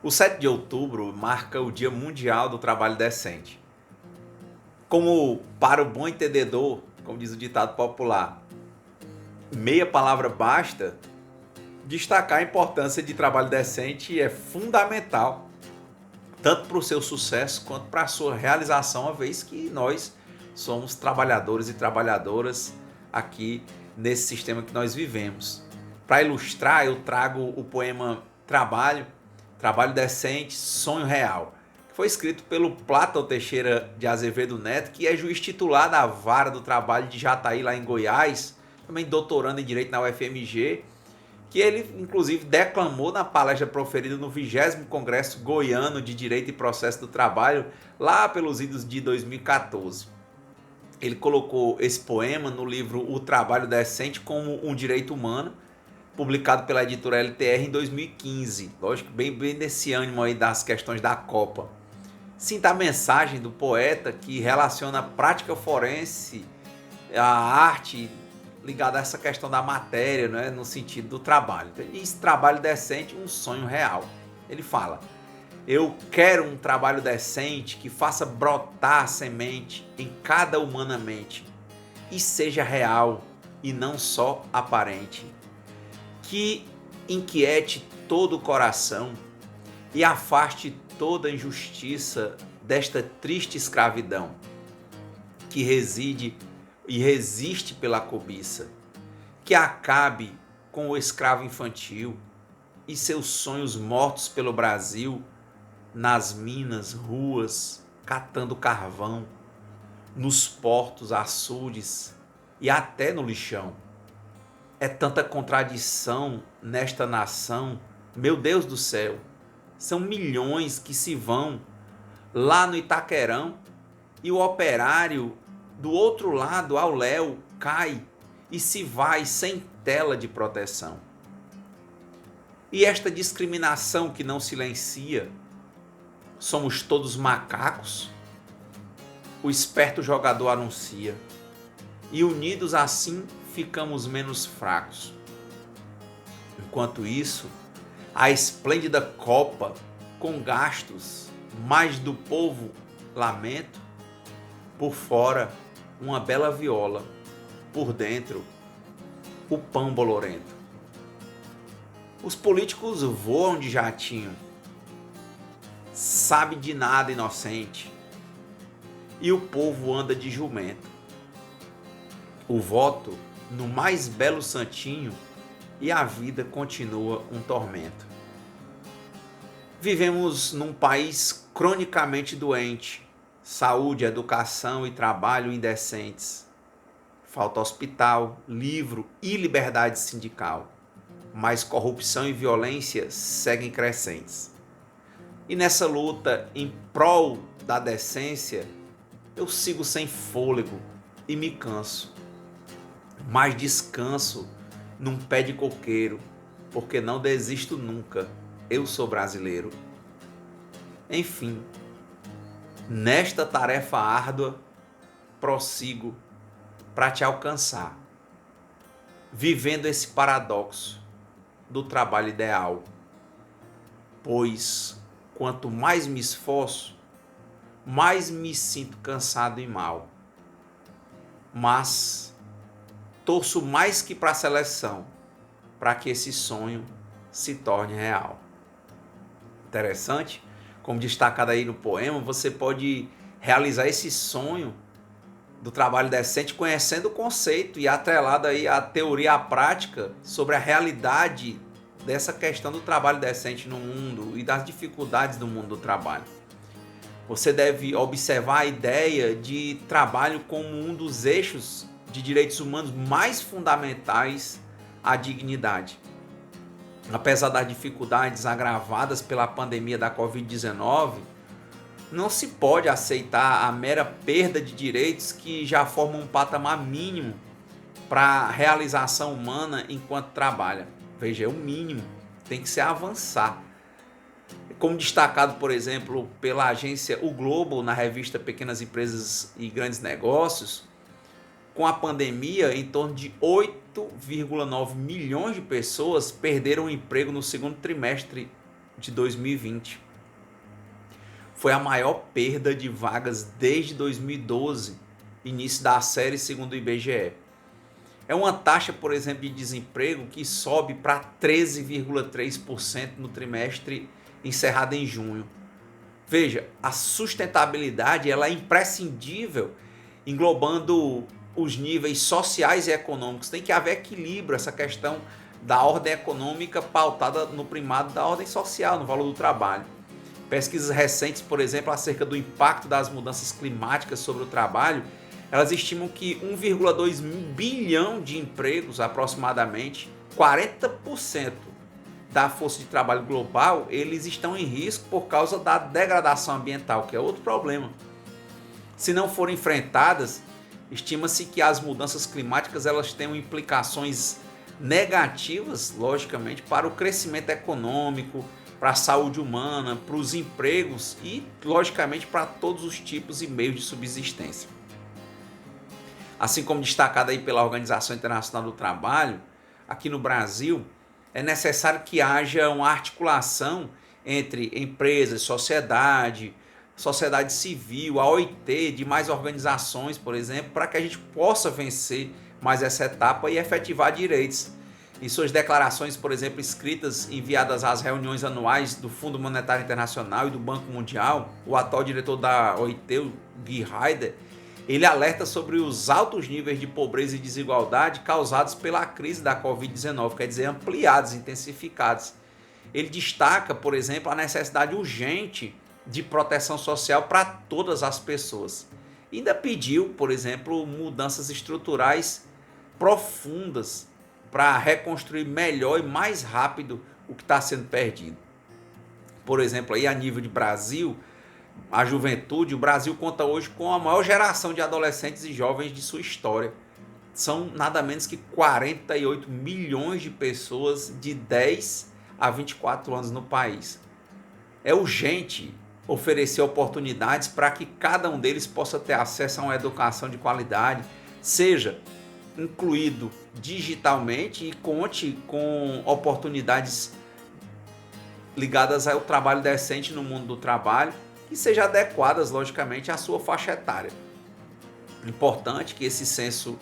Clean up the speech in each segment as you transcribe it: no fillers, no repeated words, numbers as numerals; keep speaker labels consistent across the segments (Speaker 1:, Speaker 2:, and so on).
Speaker 1: O 7 de outubro marca o Dia Mundial do Trabalho Decente. Como para o bom entendedor, como diz o ditado popular, meia palavra basta, destacar a importância de trabalho decente é fundamental, tanto para o seu sucesso quanto para a sua realização, uma vez que nós somos trabalhadores e trabalhadoras aqui nesse sistema que nós vivemos. Para ilustrar, eu trago o poema Trabalho Decente, Sonho Real, que foi escrito pelo Plátano Teixeira de Azevedo Neto, que é juiz titular da Vara do Trabalho de Jataí, lá em Goiás, também doutorando em Direito na UFMG, que ele, inclusive, declamou na palestra proferida no 20º Congresso Goiano de Direito e Processo do Trabalho, lá pelos idos de 2014. Ele colocou esse poema no livro O Trabalho Decente como um Direito Humano, publicado pela editora LTR em 2015. Lógico, bem nesse ânimo aí das questões da Copa. Sinta a mensagem do poeta que relaciona a prática forense, a arte ligada a essa questão da matéria, né, no sentido do trabalho. Então, ele diz trabalho decente, um sonho real. Ele fala: eu quero um trabalho decente que faça brotar a semente em cada humanamente e seja real e não só aparente, que inquiete todo o coração e afaste toda injustiça desta triste escravidão que reside e resiste pela cobiça, que acabe com o escravo infantil e seus sonhos mortos pelo Brasil, nas minas, ruas, catando carvão, nos portos, açudes e até no lixão. É tanta contradição nesta nação, meu Deus do céu, são milhões que se vão lá no Itaquerão e o operário do outro lado, ao léu, cai e se vai sem tela de proteção. E esta discriminação que não silencia, somos todos macacos? O esperto jogador anuncia, e unidos assim ficamos menos fracos. Enquanto isso, a esplêndida Copa, com gastos, mais do povo lamento, por fora uma bela viola, por dentro o pão bolorento. Os políticos voam de jatinho, sabe de nada inocente, e o povo anda de jumento. O voto no mais belo santinho e a vida continua um tormento. Vivemos num país cronicamente doente, saúde, educação e trabalho indecentes. Falta hospital, livro e liberdade sindical, mas corrupção e violência seguem crescentes. E nessa luta em prol da decência, eu sigo sem fôlego e me canso. Mas descanso num pé de coqueiro, porque não desisto nunca, eu sou brasileiro. Enfim, nesta tarefa árdua, prossigo para te alcançar, vivendo esse paradoxo do trabalho ideal. Pois, quanto mais me esforço, mais me sinto cansado e mal. Mas torço mais que para a seleção, para que esse sonho se torne real. Interessante? Como destacado aí no poema, você pode realizar esse sonho do trabalho decente conhecendo o conceito e atrelado aí a teoria à prática sobre a realidade dessa questão do trabalho decente no mundo e das dificuldades do mundo do trabalho. Você deve observar a ideia de trabalho como um dos eixos de direitos humanos mais fundamentais à dignidade. Apesar das dificuldades agravadas pela pandemia da Covid-19, não se pode aceitar a mera perda de direitos que já formam um patamar mínimo para a realização humana enquanto trabalha. Veja, é o mínimo, tem que se avançar. Como destacado, por exemplo, pela agência O Globo na revista Pequenas Empresas e Grandes Negócios, com a pandemia, em torno de 8,9 milhões de pessoas perderam o emprego no segundo trimestre de 2020. Foi a maior perda de vagas desde 2012, início da série segundo o IBGE. É uma taxa, por exemplo, de desemprego que sobe para 13,3% no trimestre encerrado em junho. Veja, a sustentabilidade ela é imprescindível, englobando os níveis sociais e econômicos. Tem que haver equilíbrio, essa questão da ordem econômica pautada no primado da ordem social, no valor do trabalho. Pesquisas recentes, por exemplo, acerca do impacto das mudanças climáticas sobre o trabalho, elas estimam que 1,2 bilhão de empregos, aproximadamente 40% da força de trabalho global, eles estão em risco por causa da degradação ambiental, que é outro problema. Se não forem enfrentadas, estima-se que as mudanças climáticas elas tenham implicações negativas, logicamente, para o crescimento econômico, para a saúde humana, para os empregos e, logicamente, para todos os tipos e meios de subsistência. Assim como destacado aí pela Organização Internacional do Trabalho, aqui no Brasil, é necessário que haja uma articulação entre empresas, sociedade civil, a OIT, demais organizações, por exemplo, para que a gente possa vencer mais essa etapa e efetivar direitos. Em suas declarações, por exemplo, escritas enviadas às reuniões anuais do Fundo Monetário Internacional e do Banco Mundial, o atual diretor da OIT, o Guy Ryder, ele alerta sobre os altos níveis de pobreza e desigualdade causados pela crise da Covid-19, quer dizer, ampliados, intensificados. Ele destaca, por exemplo, a necessidade urgente de proteção social para todas as pessoas. Ainda pediu, por exemplo, mudanças estruturais profundas para reconstruir melhor e mais rápido o que está sendo perdido. Por exemplo, aí a nível de Brasil, a juventude, o Brasil conta hoje com a maior geração de adolescentes e jovens de sua história. São nada menos que 48 milhões de pessoas de 10 a 24 anos no país. É urgente oferecer oportunidades para que cada um deles possa ter acesso a uma educação de qualidade, seja incluído digitalmente e conte com oportunidades ligadas ao trabalho decente no mundo do trabalho e sejam adequadas, logicamente, à sua faixa etária. Importante que esse senso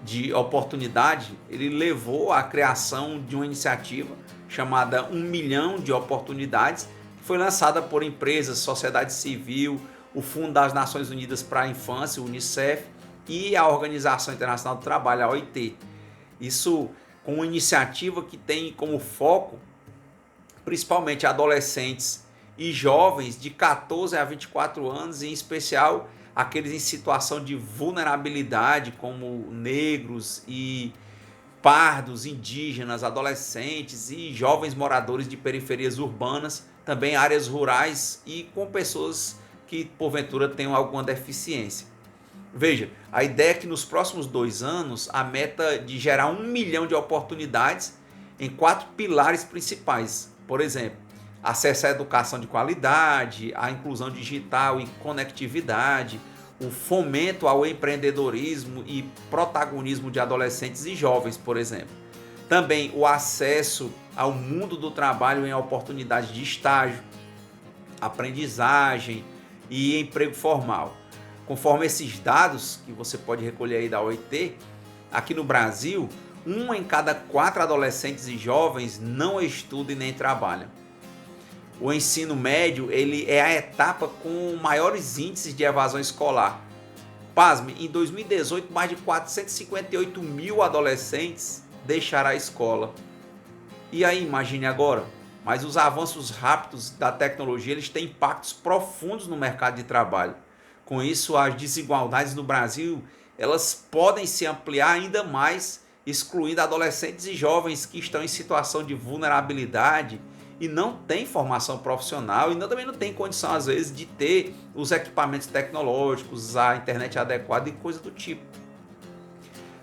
Speaker 1: de oportunidade ele levou à criação de uma iniciativa chamada 1 milhão de oportunidades, que foi lançada por empresas, sociedade civil, o Fundo das Nações Unidas para a Infância, o UNICEF, e a Organização Internacional do Trabalho, a OIT. Isso com uma iniciativa que tem como foco principalmente adolescentes e jovens de 14 a 24 anos, em especial aqueles em situação de vulnerabilidade, como negros e pardos, indígenas, adolescentes e jovens moradores de periferias urbanas, também áreas rurais e com pessoas que porventura tenham alguma deficiência. Veja, a ideia é que nos próximos 2 anos a meta de gerar 1 milhão de oportunidades em 4 pilares principais. Por exemplo, acesso à educação de qualidade, a inclusão digital e conectividade, o fomento ao empreendedorismo e protagonismo de adolescentes e jovens, por exemplo. Também o acesso ao mundo do trabalho em oportunidades de estágio, aprendizagem e emprego formal. Conforme esses dados que você pode recolher aí da OIT, aqui no Brasil, 1 em cada 4 adolescentes e jovens não estuda e nem trabalha. O ensino médio ele é a etapa com maiores índices de evasão escolar. Pasme, em 2018, mais de 458 mil adolescentes deixaram a escola. E aí, imagine agora, mas os avanços rápidos da tecnologia eles têm impactos profundos no mercado de trabalho. Com isso, as desigualdades no Brasil elas podem se ampliar ainda mais, excluindo adolescentes e jovens que estão em situação de vulnerabilidade e não têm formação profissional e também não têm condição, às vezes, de ter os equipamentos tecnológicos, a internet adequada e coisa do tipo.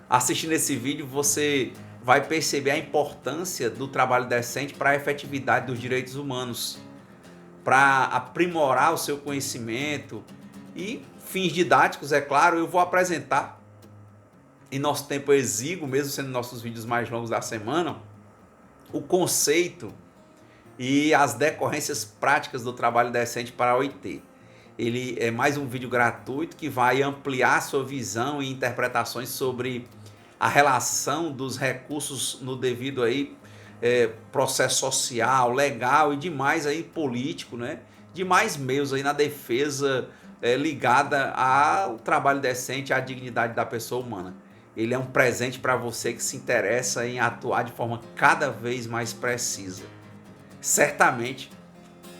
Speaker 1: Assistindo esse vídeo, você vai perceber a importância do trabalho decente para a efetividade dos direitos humanos, para aprimorar o seu conhecimento e fins didáticos, é claro, eu vou apresentar em nosso tempo exíguo, mesmo sendo nossos vídeos mais longos da semana, o conceito e as decorrências práticas do trabalho decente para a OIT. Ele é mais um vídeo gratuito que vai ampliar sua visão e interpretações sobre a relação dos recursos no devido aí processo social, legal e demais aí político, né? Demais meios aí na defesa ligada ao trabalho decente, à dignidade da pessoa humana. Ele é um presente para você que se interessa em atuar de forma cada vez mais precisa. Certamente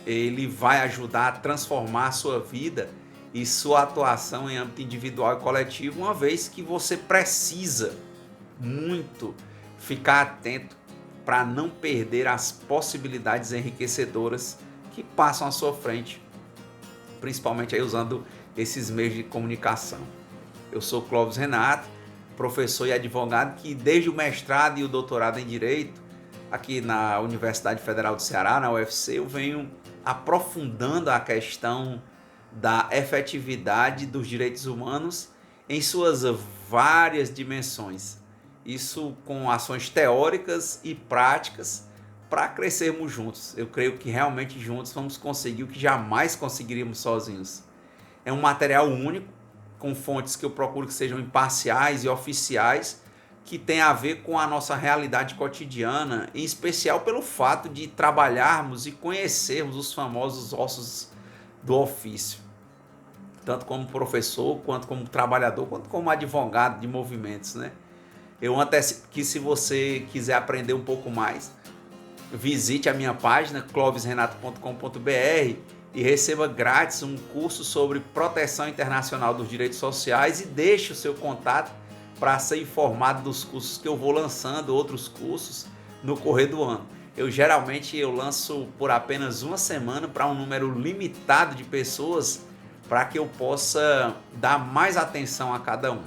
Speaker 1: ele vai ajudar a transformar a sua vida e sua atuação em âmbito individual e coletivo, uma vez que você precisa muito ficar atento para não perder as possibilidades enriquecedoras que passam à sua frente, principalmente aí usando esses meios de comunicação. Eu sou Clóvis Renato, professor e advogado que desde o mestrado e o doutorado em Direito, aqui na Universidade Federal do Ceará, na UFC, eu venho aprofundando a questão da efetividade dos direitos humanos em suas várias dimensões. Isso com ações teóricas e práticas para crescermos juntos. Eu creio que realmente juntos vamos conseguir o que jamais conseguiríamos sozinhos. É um material único, com fontes que eu procuro que sejam imparciais e oficiais, que tem a ver com a nossa realidade cotidiana, em especial pelo fato de trabalharmos e conhecermos os famosos ossos do ofício, tanto como professor, quanto como trabalhador, quanto como advogado de movimentos, né? Eu antecipo que se você quiser aprender um pouco mais, visite a minha página clovisrenato.com.br e receba grátis um curso sobre proteção internacional dos direitos sociais e deixe o seu contato para ser informado dos cursos que eu vou lançando, outros cursos no correr do ano. Geralmente lanço por apenas uma semana para um número limitado de pessoas para que eu possa dar mais atenção a cada um.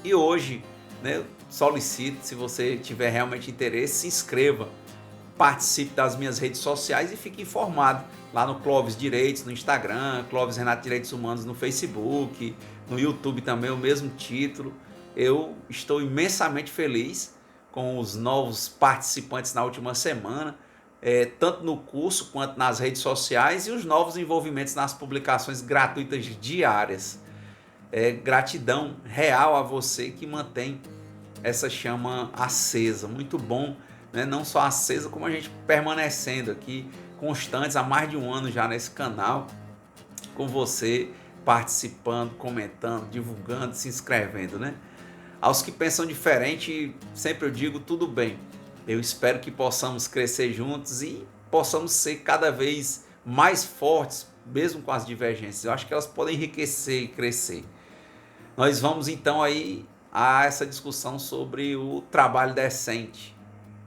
Speaker 1: E hoje, né, solicito, se você tiver realmente interesse, se inscreva, participe das minhas redes sociais e fique informado lá no Clóvis Direitos no Instagram, Clóvis Renato Direitos Humanos no Facebook, no YouTube também o mesmo título. Eu estou imensamente feliz com os novos participantes na última semana, tanto no curso quanto nas redes sociais, e os novos envolvimentos nas publicações gratuitas diárias. Gratidão real a você que mantém essa chama acesa. Muito bom, né? Não só acesa, como a gente permanecendo aqui constantes há mais de um ano já nesse canal, com você participando, comentando, divulgando, se inscrevendo, né? Aos que pensam diferente, sempre eu digo, tudo bem. Eu espero que possamos crescer juntos e possamos ser cada vez mais fortes, mesmo com as divergências. Eu acho que elas podem enriquecer e crescer. Nós vamos então aí a essa discussão sobre o trabalho decente.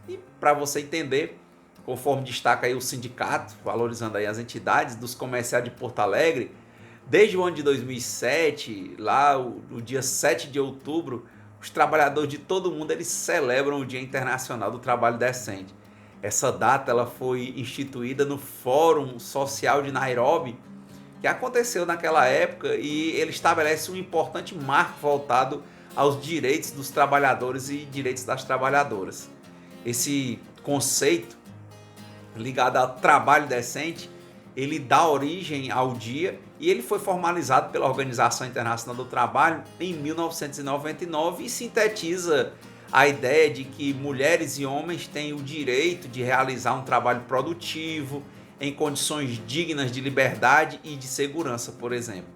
Speaker 1: E para você entender, conforme destaca aí o sindicato, valorizando aí as entidades dos comerciários de Porto Alegre, desde o ano de 2007, lá no dia 7 de outubro, os trabalhadores de todo mundo eles celebram o Dia Internacional do Trabalho Decente. Essa data ela foi instituída no Fórum Social de Nairobi, que aconteceu naquela época, e ele estabelece um importante marco voltado aos direitos dos trabalhadores e direitos das trabalhadoras. Esse conceito ligado ao trabalho decente, ele dá origem ao dia e ele foi formalizado pela Organização Internacional do Trabalho em 1999 e sintetiza a ideia de que mulheres e homens têm o direito de realizar um trabalho produtivo, em condições dignas de liberdade e de segurança, por exemplo.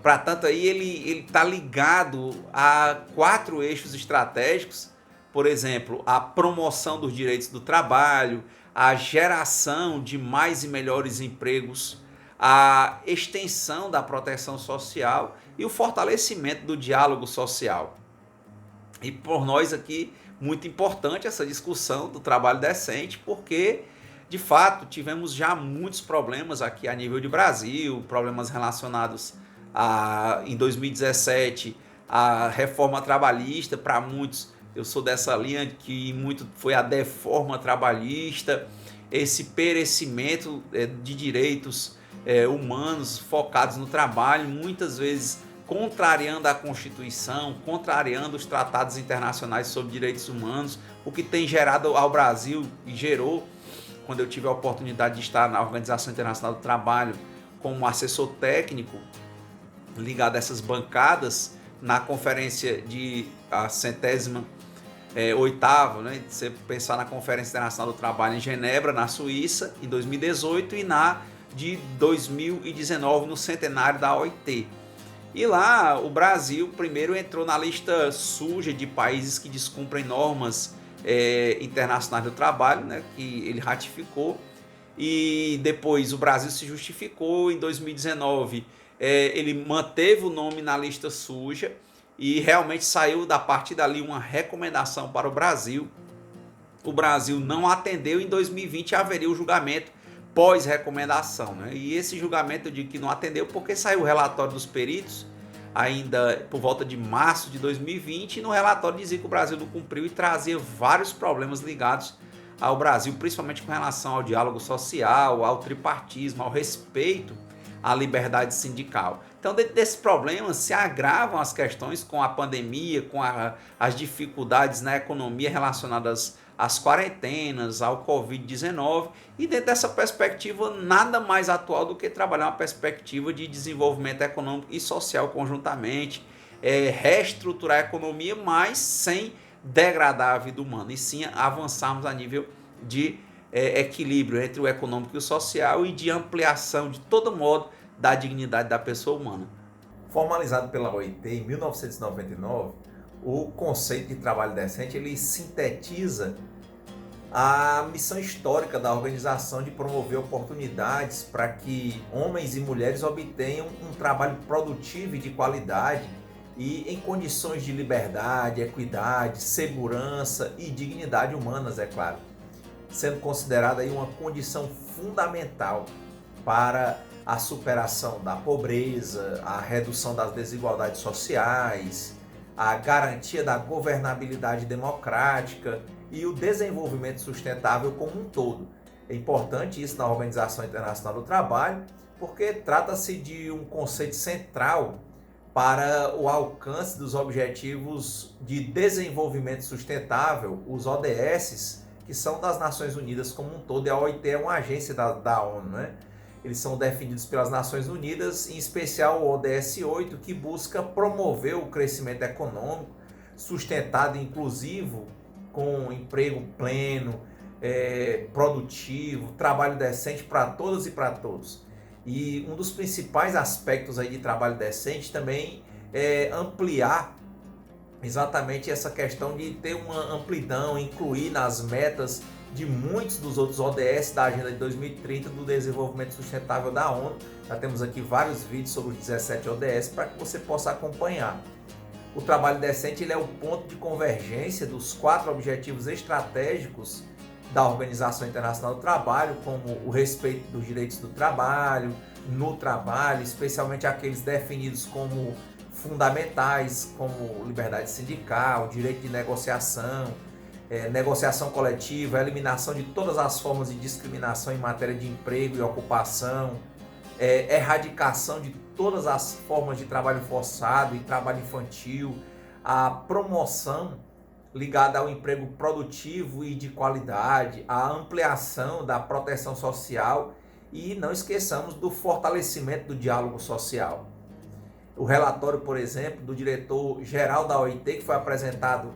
Speaker 1: Para tanto, aí ele está ligado a 4 eixos estratégicos, por exemplo, a promoção dos direitos do trabalho, a geração de mais e melhores empregos, a extensão da proteção social e o fortalecimento do diálogo social. E por nós aqui, muito importante essa discussão do trabalho decente, porque de fato tivemos já muitos problemas aqui a nível de Brasil, problemas relacionados em 2017 a reforma trabalhista. Para muitos, eu sou dessa linha que muito foi a deforma trabalhista, esse perecimento de direitos humanos focados no trabalho, muitas vezes contrariando a Constituição, contrariando os tratados internacionais sobre direitos humanos, o que tem gerado ao Brasil e gerou quando eu tive a oportunidade de estar na Organização Internacional do Trabalho como assessor técnico ligado a essas bancadas, na conferência de a 108ª, né, você pensar na Conferência Internacional do Trabalho em Genebra, na Suíça, em 2018, e na de 2019, no centenário da OIT. E lá o Brasil primeiro entrou na lista suja de países que descumprem normas internacionais do trabalho, né, que ele ratificou, e depois o Brasil se justificou em 2019. Ele manteve o nome na lista suja e realmente saiu da partir dali uma recomendação para o Brasil. O Brasil não atendeu, em 2020 haveria o julgamento pós-recomendação, né? E esse julgamento eu digo que não atendeu porque saiu o relatório dos peritos ainda por volta de março de 2020, e no relatório dizia que o Brasil não cumpriu e trazia vários problemas ligados ao Brasil, principalmente com relação ao diálogo social, ao tripartismo, ao respeito à liberdade sindical. Então, dentro desses problemas se agravam as questões com a pandemia, com as dificuldades na economia relacionadas às quarentenas, ao Covid-19, e dentro dessa perspectiva nada mais atual do que trabalhar uma perspectiva de desenvolvimento econômico e social conjuntamente, reestruturar a economia, mas sem degradar a vida humana, e sim avançarmos a nível de equilíbrio entre o econômico e o social, e de ampliação de todo modo da dignidade da pessoa humana.
Speaker 2: Formalizado pela OIT em 1999, o conceito de trabalho decente ele sintetiza a missão histórica da organização de promover oportunidades para que homens e mulheres obtenham um trabalho produtivo e de qualidade, e em condições de liberdade, equidade, segurança e dignidade humanas, é claro, sendo considerada aí uma condição fundamental para a superação da pobreza, a redução das desigualdades sociais, a garantia da governabilidade democrática e o desenvolvimento sustentável como um todo. É importante isso na Organização Internacional do Trabalho, porque trata-se de um conceito central para o alcance dos Objetivos de Desenvolvimento Sustentável, os ODS, que são das Nações Unidas como um todo, e a OIT é uma agência da ONU, né? Eles são definidos pelas Nações Unidas, em especial o ODS 8, que busca promover o crescimento econômico sustentado e inclusivo, com emprego pleno, produtivo, trabalho decente para todas e para todos. E um dos principais aspectos aí de trabalho decente também é ampliar exatamente essa questão de ter uma amplidão, incluir nas metas de muitos dos outros ODS da Agenda de 2030 do Desenvolvimento Sustentável da ONU. Já temos aqui vários vídeos sobre os 17 ODS para que você possa acompanhar. O trabalho decente ele é o ponto de convergência dos 4 objetivos estratégicos da Organização Internacional do Trabalho, como o respeito dos direitos do trabalho, no trabalho, especialmente aqueles definidos como fundamentais, como liberdade sindical, direito de negociação, negociação coletiva, eliminação de todas as formas de discriminação em matéria de emprego e ocupação, erradicação de todas as formas de trabalho forçado e trabalho infantil, a promoção ligada ao emprego produtivo e de qualidade, a ampliação da proteção social, e não esqueçamos do fortalecimento do diálogo social. O relatório, por exemplo, do diretor-geral da OIT, que foi apresentado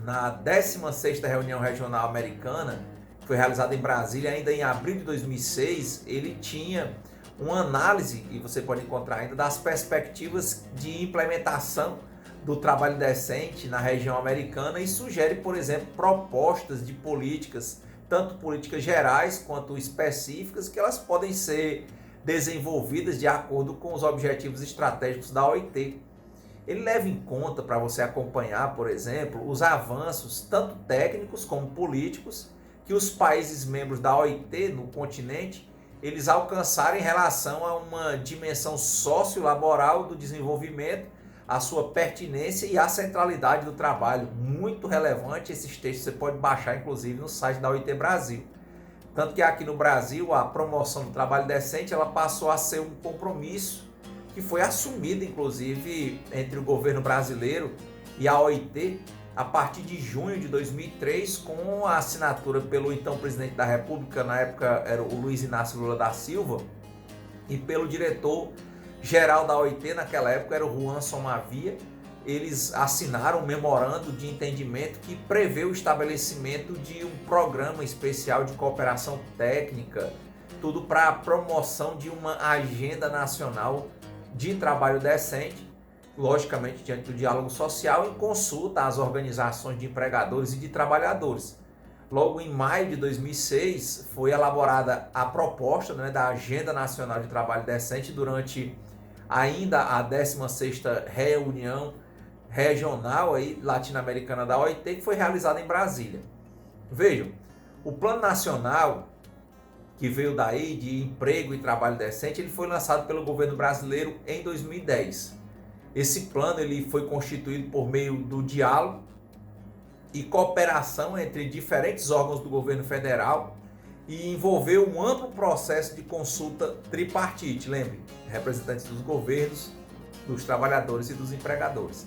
Speaker 2: na 16ª Reunião Regional Americana, que foi realizada em Brasília ainda em abril de 2006, ele tinha uma análise, e você pode encontrar ainda, das perspectivas de implementação do trabalho decente na região americana, e sugere, por exemplo, propostas de políticas, tanto políticas gerais quanto específicas, que elas podem ser desenvolvidas de acordo com os objetivos estratégicos da OIT. Ele leva em conta, para você acompanhar, por exemplo, os avanços, tanto técnicos como políticos, que os países membros da OIT no continente, eles alcançaram em relação a uma dimensão sociolaboral do desenvolvimento, a sua pertinência e a centralidade do trabalho. Muito relevante esses textos, você pode baixar inclusive no site da OIT Brasil. Tanto que aqui no Brasil a promoção do trabalho decente ela passou a ser um compromisso que foi assumido inclusive entre o governo brasileiro e a OIT, a partir de junho de 2003, com a assinatura pelo então presidente da República, na época era o Luiz Inácio Lula da Silva, e pelo diretor-geral da OIT, naquela época era o Juan Somavia. Eles assinaram um memorando de entendimento que prevê o estabelecimento de um programa especial de cooperação técnica, tudo para a promoção de uma agenda nacional de trabalho decente, logicamente diante do diálogo social, em consulta às organizações de empregadores e de trabalhadores. Logo em maio de 2006 foi elaborada a proposta, né, da Agenda Nacional de Trabalho Decente durante ainda a 16ª reunião regional aí, latino-americana da OIT, que foi realizada em Brasília. Vejam, o Plano Nacional, que veio daí de emprego e trabalho decente, ele foi lançado pelo governo brasileiro em 2010. Esse plano ele foi constituído por meio do diálogo e cooperação entre diferentes órgãos do governo federal e envolveu um amplo processo de consulta tripartite, lembre, representantes dos governos, dos trabalhadores e dos empregadores.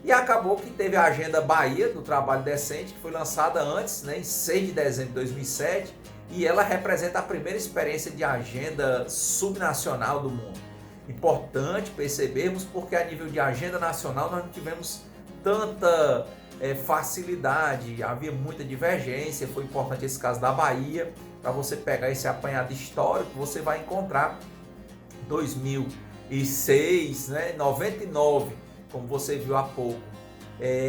Speaker 2: E acabou que teve a Agenda Bahia do Trabalho Decente, que foi lançada antes, né, em 6 de dezembro de 2007, e ela representa a primeira experiência de agenda subnacional do mundo. Importante percebermos, porque a nível de agenda nacional nós não tivemos tanta facilidade, havia muita divergência. Foi importante esse caso da Bahia, para você pegar esse apanhado histórico, você vai encontrar 2006, né, 99, como você viu há pouco,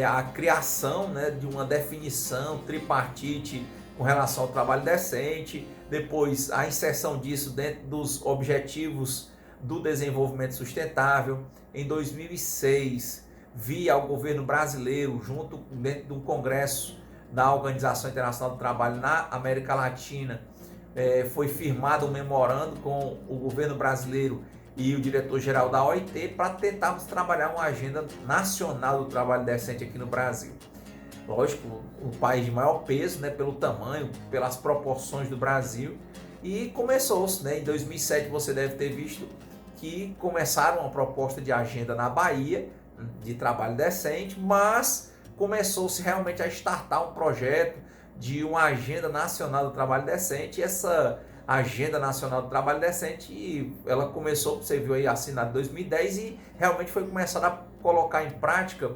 Speaker 2: a criação, né, de uma definição tripartite com relação ao trabalho decente, depois a inserção disso dentro dos objetivos do desenvolvimento sustentável. Em 2006, via o governo brasileiro, junto dentro de um congresso da Organização Internacional do Trabalho na América Latina, foi firmado um memorando com o governo brasileiro e o diretor-geral da OIT para tentarmos trabalhar uma agenda nacional do trabalho decente aqui no Brasil. Lógico, um país de maior peso, né, pelo tamanho, pelas proporções do Brasil, e começou-se, né, em 2007 você deve ter visto que começaram uma proposta de agenda na Bahia, de trabalho decente, mas começou-se realmente a startar um projeto de uma agenda nacional do trabalho decente. E essa Agenda Nacional do Trabalho Decente, ela começou, você viu aí, assinada em 2010 e realmente foi começada a colocar em prática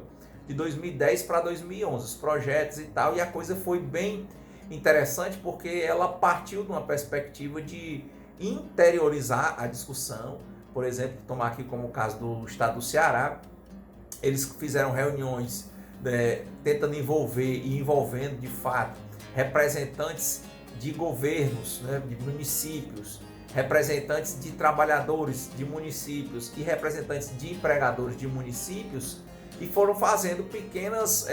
Speaker 2: de 2010 para 2011, os projetos e tal, e a coisa foi bem interessante porque ela partiu de uma perspectiva de interiorizar a discussão. Por exemplo, tomar aqui como o caso do estado do Ceará, eles fizeram reuniões tentando envolver e envolvendo de fato representantes de governos, né, de municípios, representantes de trabalhadores de municípios e representantes de empregadores de municípios, e foram fazendo pequenos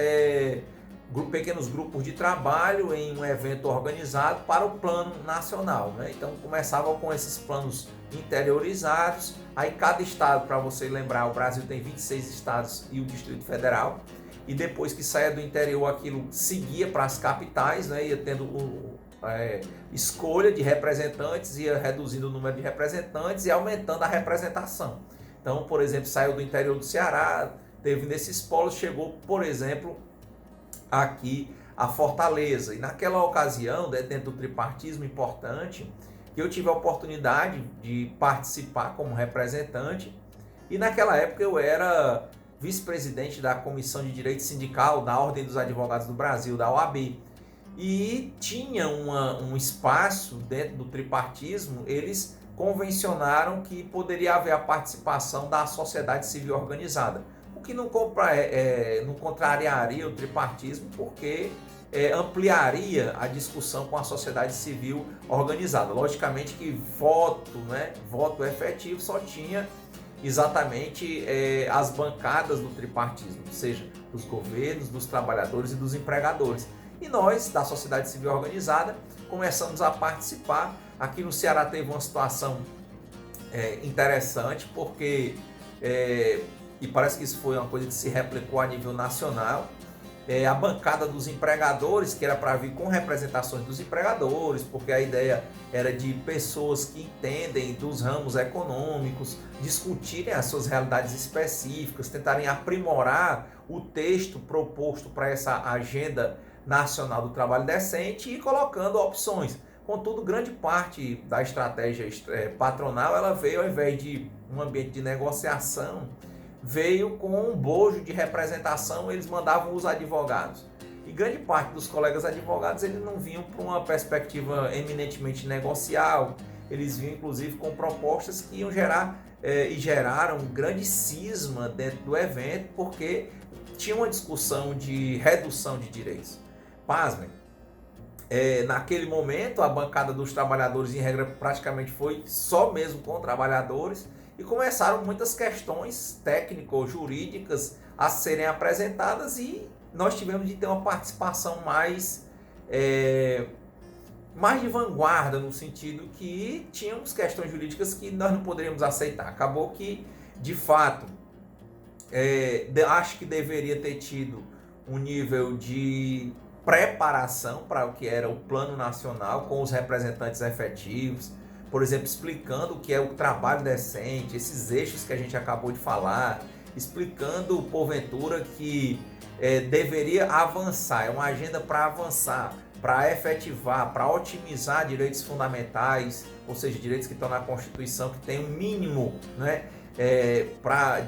Speaker 2: grupos de trabalho em um evento organizado para o plano nacional, né? Então começavam com esses planos interiorizados. Aí cada estado, para você lembrar, o Brasil tem 26 estados e o Distrito Federal, e depois que saía do interior aquilo seguia para as capitais, né? Ia tendo escolha de representantes, ia reduzindo o número de representantes e aumentando a representação. Então, por exemplo, saiu do interior do Ceará, teve nesses polos, chegou, por exemplo, aqui a Fortaleza. E naquela ocasião, dentro do tripartismo importante, que eu tive a oportunidade de participar como representante, e naquela época eu era vice-presidente da Comissão de Direito Sindical da Ordem dos Advogados do Brasil, da OAB, e tinha um espaço dentro do tripartismo. Eles convencionaram que poderia haver a participação da sociedade civil organizada, o que não contrariaria o tripartismo, porque ampliaria a discussão com a sociedade civil organizada. Logicamente que voto efetivo só tinha exatamente as bancadas do tripartismo, ou seja, dos governos, dos trabalhadores e dos empregadores. E nós, da sociedade civil organizada, começamos a participar. Aqui no Ceará teve uma situação interessante, porque, e parece que isso foi uma coisa que se replicou a nível nacional, a bancada dos empregadores, que era para vir com representações dos empregadores, porque a ideia era de pessoas que entendem dos ramos econômicos, discutirem as suas realidades específicas, tentarem aprimorar o texto proposto para essa agenda nacional do trabalho decente e colocando opções. Contudo, grande parte da estratégia patronal ela veio, ao invés de um ambiente de negociação, veio com um bojo de representação, eles mandavam os advogados. E grande parte dos colegas advogados eles não vinham para uma perspectiva eminentemente negocial, eles vinham inclusive com propostas que iam gerar e geraram um grande cisma dentro do evento, porque tinha uma discussão de redução de direitos. Pasmem, naquele momento a bancada dos trabalhadores em regra praticamente foi só mesmo com trabalhadores, e começaram muitas questões técnico-jurídicas a serem apresentadas e nós tivemos de ter uma participação mais de vanguarda, no sentido que tínhamos questões jurídicas que nós não poderíamos aceitar. Acabou que, de fato, acho que deveria ter tido um nível de preparação para o que era o plano nacional com os representantes efetivos, por exemplo, explicando o que é o trabalho decente, esses eixos que a gente acabou de falar, explicando, porventura, que deveria avançar, é uma agenda para avançar, para efetivar, para otimizar direitos fundamentais, ou seja, direitos que estão na Constituição, que tem um mínimo, né,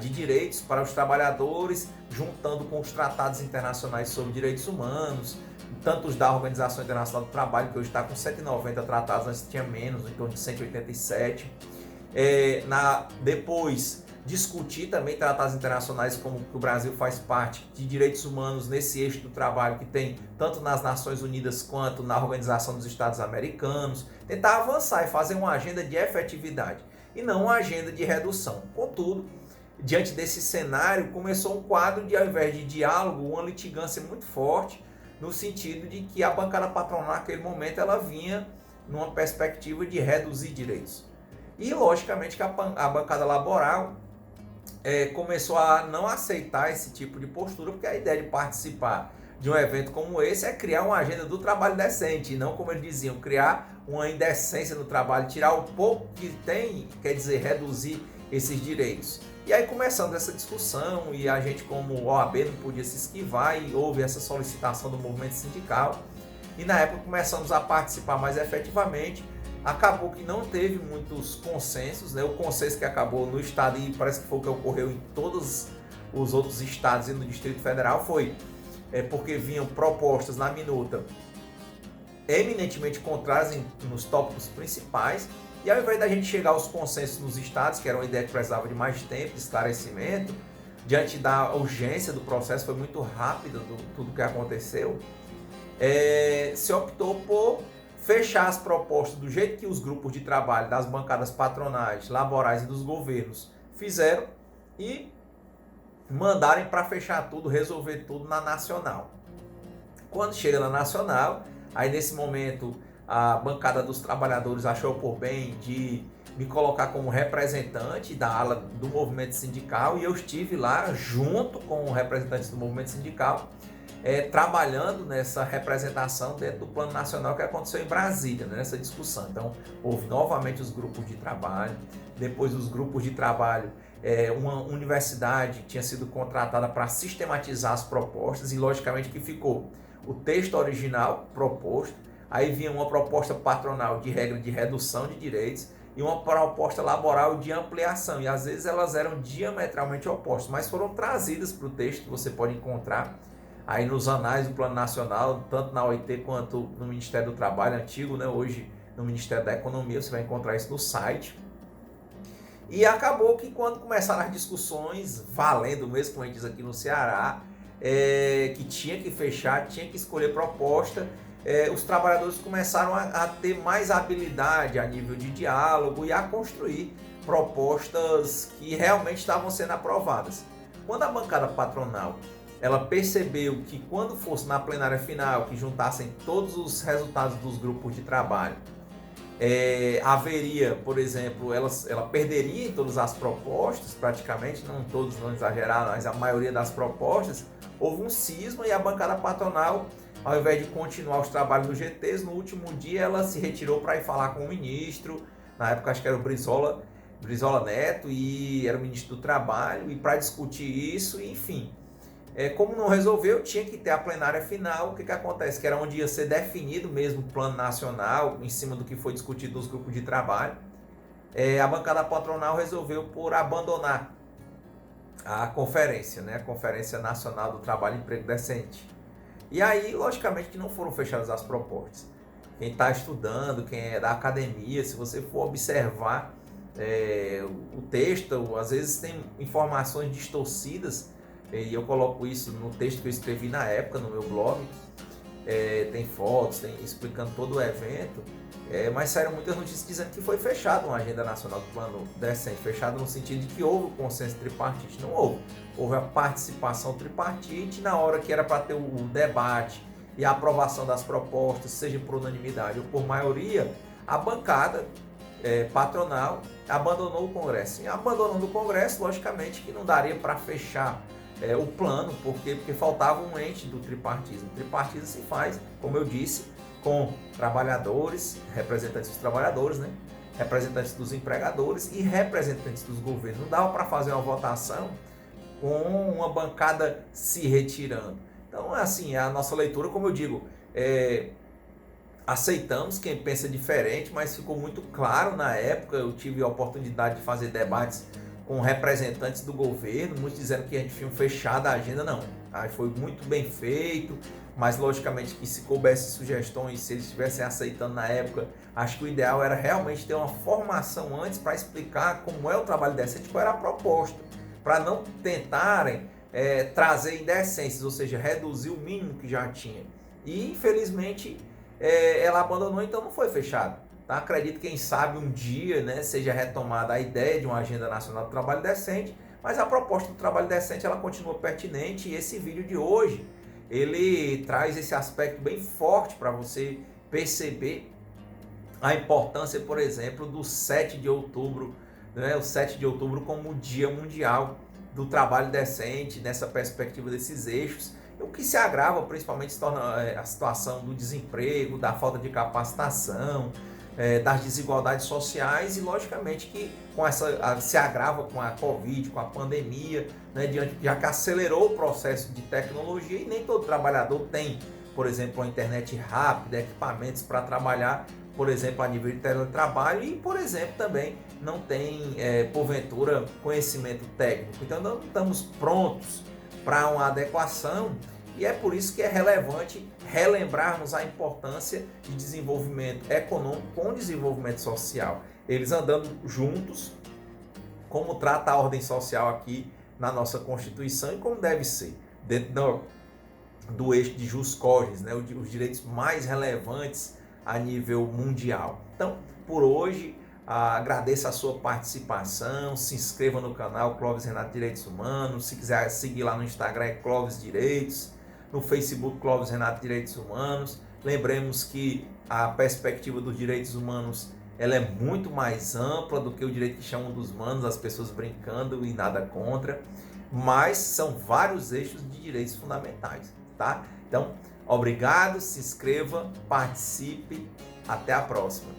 Speaker 2: de direitos para os trabalhadores, juntando com os tratados internacionais sobre direitos humanos, tantos da Organização Internacional do Trabalho, que hoje está com 190 tratados, antes tinha menos, em torno de 187. Depois, discutir também tratados internacionais como que o Brasil faz parte, de direitos humanos nesse eixo do trabalho que tem tanto nas Nações Unidas quanto na Organização dos Estados Americanos, tentar avançar e fazer uma agenda de efetividade e não uma agenda de redução. Contudo, diante desse cenário, começou um quadro de, ao invés de diálogo, uma litigância muito forte, no sentido de que a bancada patronal naquele momento ela vinha numa perspectiva de reduzir direitos. E logicamente que a bancada laboral começou a não aceitar esse tipo de postura, porque a ideia de participar de um evento como esse é criar uma agenda do trabalho decente, e não, como eles diziam, criar uma indecência no trabalho, tirar o pouco que tem, quer dizer, reduzir esses direitos. E aí começando essa discussão, e a gente como OAB não podia se esquivar, e houve essa solicitação do movimento sindical, e na época começamos a participar mais efetivamente. Acabou que não teve muitos consensos, né? O consenso que acabou no estado, e parece que foi o que ocorreu em todos os outros estados e no Distrito Federal, foi porque vinham propostas na minuta eminentemente contrárias nos tópicos principais, e ao invés da gente chegar aos consensos nos estados, que era uma ideia que precisava de mais tempo, de esclarecimento, diante da urgência do processo, foi muito rápido tudo que aconteceu, se optou por fechar as propostas do jeito que os grupos de trabalho das bancadas patronais, laborais e dos governos fizeram e mandarem para fechar tudo, resolver tudo na nacional. Quando chega na nacional, aí nesse momento a bancada dos trabalhadores achou por bem de me colocar como representante da ala do movimento sindical, e eu estive lá junto com representantes do movimento sindical, trabalhando nessa representação dentro do Plano Nacional que aconteceu em Brasília, né, nessa discussão. Então, houve novamente os grupos de trabalho, depois dos grupos de trabalho, uma universidade tinha sido contratada para sistematizar as propostas, e logicamente que ficou o texto original proposto, aí vinha uma proposta patronal de regra de redução de direitos e uma proposta laboral de ampliação, e às vezes elas eram diametralmente opostas, mas foram trazidas para o texto que você pode encontrar aí nos anais do Plano Nacional, tanto na OIT quanto no Ministério do Trabalho antigo, né? Hoje no Ministério da Economia, você vai encontrar isso no site. E acabou que quando começaram as discussões, valendo mesmo, como a gente diz aqui no Ceará, que tinha que fechar, tinha que escolher proposta, os trabalhadores começaram a ter mais habilidade a nível de diálogo e a construir propostas que realmente estavam sendo aprovadas. Quando a bancada patronal ela percebeu que quando fosse na plenária final, que juntassem todos os resultados dos grupos de trabalho, haveria, por exemplo, ela perderia em todas as propostas, praticamente, não todos, não exagerar, mas a maioria das propostas, houve um cisma e a bancada patronal, ao invés de continuar os trabalhos do GTs, no último dia ela se retirou para ir falar com o ministro, na época acho que era o Brizola Neto, e era o ministro do Trabalho, e para discutir isso, enfim. Como não resolveu, tinha que ter a plenária final. O que acontece? Que era onde ia ser definido mesmo o plano nacional, em cima do que foi discutido nos grupos de trabalho. A bancada patronal resolveu por abandonar a conferência, né? A Conferência Nacional do Trabalho e Emprego Decente. E aí, logicamente, que não foram fechadas as propostas. Quem está estudando, quem é da academia, se você for observar o texto, às vezes tem informações distorcidas, e eu coloco isso no texto que eu escrevi na época no meu blog, tem fotos, explicando todo o evento, mas saíram muitas notícias dizendo que foi fechada uma agenda nacional do plano decente, fechado no sentido de que houve o consenso tripartite. Não houve. Houve a participação tripartite na hora que era para ter o debate e a aprovação das propostas, seja por unanimidade ou por maioria, a bancada patronal abandonou o Congresso. E abandonando o Congresso, logicamente que não daria para fechar o plano, porque faltava um ente do tripartismo. O tripartismo se faz, como eu disse, com trabalhadores, representantes dos trabalhadores, né? Representantes dos empregadores e representantes dos governos. Não dava para fazer uma votação com uma bancada se retirando. Então, assim, a nossa leitura, como eu digo, aceitamos quem pensa diferente, mas ficou muito claro na época. Eu tive a oportunidade de fazer debates com representantes do governo, muitos dizendo que a gente tinha fechado a agenda. Não, foi muito bem feito, mas logicamente que se coubesse sugestões, se eles estivessem aceitando na época, acho que o ideal era realmente ter uma formação antes para explicar como é o trabalho decente, qual era a proposta, para não tentarem trazer indecências, ou seja, reduzir o mínimo que já tinha. E infelizmente ela abandonou, então não foi fechado. Tá? Acredito que quem sabe um dia, né, seja retomada a ideia de uma agenda nacional do trabalho decente, mas a proposta do trabalho decente ela continua pertinente, e esse vídeo de hoje ele traz esse aspecto bem forte para você perceber a importância, por exemplo, do 7 de outubro, né, o 7 de outubro como o Dia Mundial do Trabalho Decente, nessa perspectiva desses eixos, o que se agrava principalmente se torna a situação do desemprego, da falta de capacitação, das desigualdades sociais, e logicamente que se agrava com a Covid, com a pandemia, né, já que acelerou o processo de tecnologia, e nem todo trabalhador tem, por exemplo, a internet rápida, equipamentos para trabalhar, por exemplo, a nível de teletrabalho, e, por exemplo, também não tem, porventura, conhecimento técnico. Então, não estamos prontos para uma adequação. E é por isso que é relevante relembrarmos a importância de desenvolvimento econômico com desenvolvimento social. Eles andando juntos, como trata a ordem social aqui na nossa Constituição e como deve ser, dentro do eixo de jus cogens, né, os direitos mais relevantes a nível mundial. Então, por hoje, agradeço a sua participação, se inscreva no canal Clóvis Renato Direitos Humanos, se quiser seguir lá no Instagram é Clóvis Direitos, no Facebook Clóvis Renato Direitos Humanos. Lembremos que a perspectiva dos direitos humanos ela é muito mais ampla do que o direito que chamam dos humanos, as pessoas brincando e nada contra, mas são vários eixos de direitos fundamentais, tá? Então, obrigado, se inscreva, participe, até a próxima.